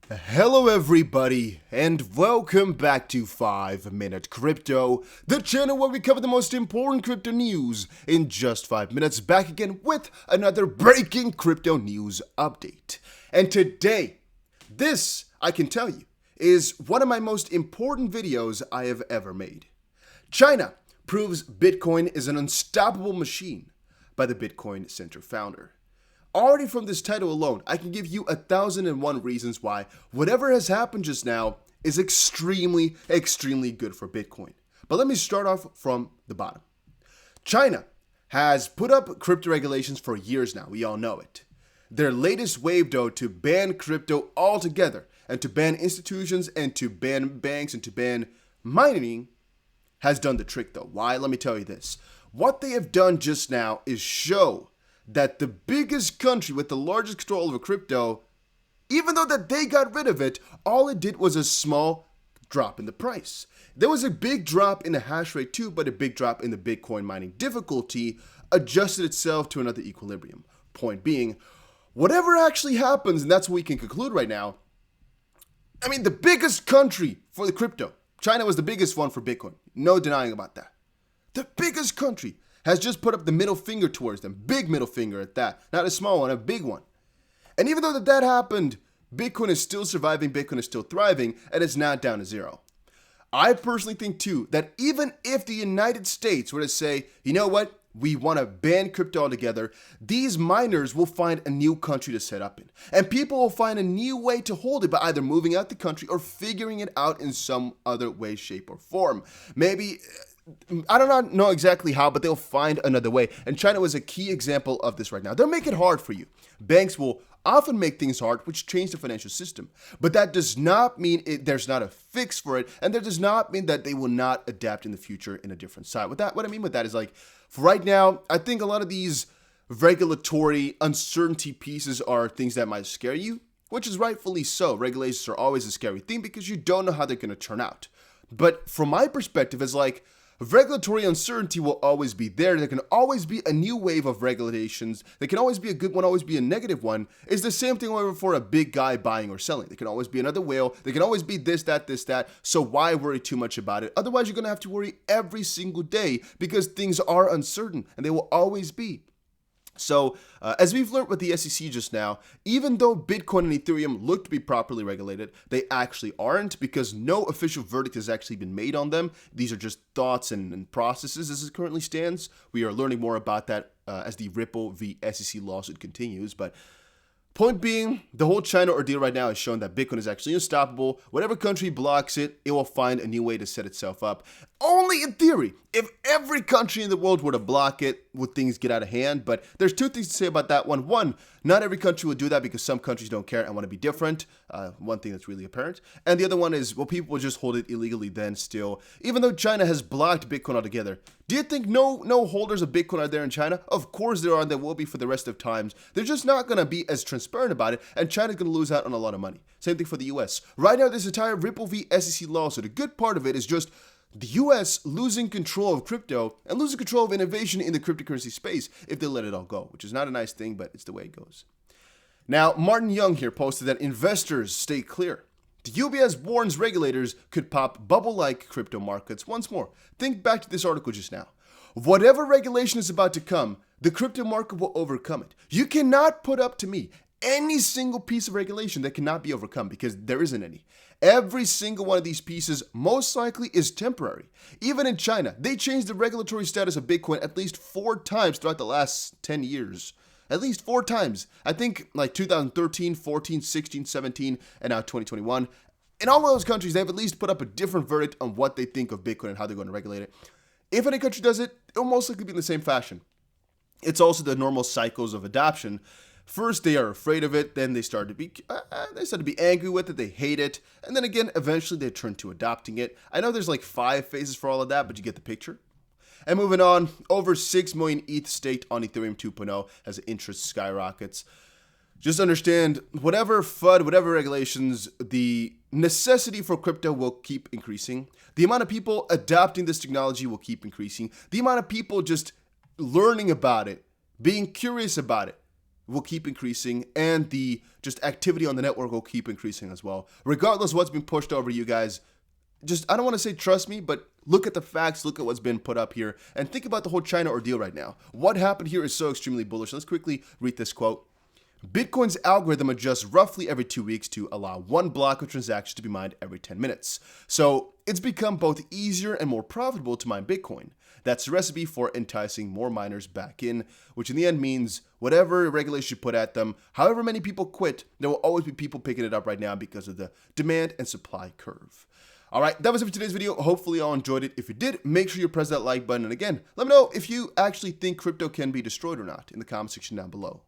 Hello everybody, and welcome back to 5 Minute Crypto, the channel where we cover the most important crypto news in just 5 minutes, back again with another breaking crypto news update. And today, this, I can tell you, is one of my most important videos I have ever made. China proves Bitcoin is an unstoppable machine by the Bitcoin Center founder. Already from this title alone, I can give you 1,001 reasons why whatever has happened just now is extremely good for Bitcoin. But let me start off from the bottom. China has put up crypto regulations for years now, we all know it. Their latest wave though to ban crypto altogether and to ban institutions and to ban banks and to ban mining has done the trick though. Why? Let me tell you this. What they have done just now is show that the biggest country with the largest control over crypto, even though that they got rid of it, all it did was a small drop in the price. There was a big drop in the hash rate too, but a big drop in the Bitcoin mining difficulty adjusted itself to another equilibrium. Point being, whatever actually happens, and that's what we can conclude right now, I mean, the biggest country for the crypto, China was the biggest one for Bitcoin. No denying about that. The biggest country has just put up the middle finger towards them. Big middle finger at that. Not a small one, a big one. And even though that happened, Bitcoin is still surviving, Bitcoin is still thriving, and it's not down to zero. I personally think too that even if the United States were to say, you know what, we want to ban crypto altogether, these miners will find a new country to set up in. And people will find a new way to hold it by either moving out the country or figuring it out in some other way, shape, or form. Maybe, I don't know exactly how, but they'll find another way. And China was a key example of this right now. They'll make it hard for you. Banks will often make things hard, which change the financial system. But that does not mean there's not a fix for it. And that does not mean that they will not adapt in the future in a different side. What I mean with that is like, for right now, I think a lot of these regulatory uncertainty pieces are things that might scare you, which is rightfully so. Regulations are always a scary thing because you don't know how they're going to turn out. But from my perspective, it's like, regulatory uncertainty will always be there. There can always be a new wave of regulations. There can always be a good one, always be a negative one. It's the same thing over for a big guy buying or selling. There can always be another whale. There can always be this, that. So why worry too much about it? Otherwise, you're going to have to worry every single day because things are uncertain and they will always be. So, as we've learned with the SEC just now, even though Bitcoin and Ethereum look to be properly regulated, they actually aren't because no official verdict has actually been made on them. These are just thoughts and processes as it currently stands. We are learning more about that as the Ripple v. SEC lawsuit continues, but point being, the whole China ordeal right now has shown that Bitcoin is actually unstoppable. Whatever country blocks it, it will find a new way to set itself up. Only in theory. If every country in the world were to block it, would things get out of hand? But there's two things to say about that one. One, not every country will do that because some countries don't care and want to be different. One thing that's really apparent. And the other one is, well, people will just hold it illegally then still. Even though China has blocked Bitcoin altogether. Do you think no holders of Bitcoin are there in China? Of course there are, and there will be for the rest of times. They're just not going to be as transparent about it, and China's going to lose out on a lot of money. Same thing for the US. Right now, this entire Ripple v. SEC lawsuit, a good part of it is just the US losing control of crypto and losing control of innovation in the cryptocurrency space if they let it all go, which is not a nice thing, but it's the way it goes. Now, Martin Young here posted that investors stay clear. The UBS warns regulators could pop bubble-like crypto markets once more. Think back to this article just now. Whatever regulation is about to come, the crypto market will overcome it. You cannot put up to me any single piece of regulation that cannot be overcome because there isn't any. Every single one of these pieces most likely is temporary. Even in China, they changed the regulatory status of Bitcoin at least 4 times throughout the last 10 years. At least 4 times. I think like 2013, 14, 16, 17, and now 2021. In all of those countries, they've at least put up a different verdict on what they think of Bitcoin and how they're going to regulate it. If any country does it, it'll most likely be in the same fashion. It's also the normal cycles of adoption. First, they are afraid of it. Then they start to be angry with it. They hate it. And then again, eventually they turn to adopting it. I know there's like 5 phases for all of that, but you get the picture. And moving on, over 6 million ETH staked on Ethereum 2.0 as interest skyrockets. Just understand, whatever FUD, whatever regulations, the necessity for crypto will keep increasing. The amount of people adopting this technology will keep increasing. The amount of people just learning about it, being curious about it, will keep increasing, and the just activity on the network will keep increasing as well. Regardless of what's being pushed over to you guys, just, I don't want to say trust me, but look at the facts, look at what's been put up here, and think about the whole China ordeal right now. What happened here is so extremely bullish. Let's quickly read this quote. Bitcoin's algorithm adjusts roughly every 2 weeks to allow one block of transactions to be mined every 10 minutes. So it's become both easier and more profitable to mine Bitcoin. That's a recipe for enticing more miners back in, which in the end means whatever regulation you put at them, however many people quit, there will always be people picking it up right now because of the demand and supply curve. All right, that was it for today's video. Hopefully you all enjoyed it. If you did, make sure you press that like button. And again, let me know if you actually think crypto can be destroyed or not in the comment section down below.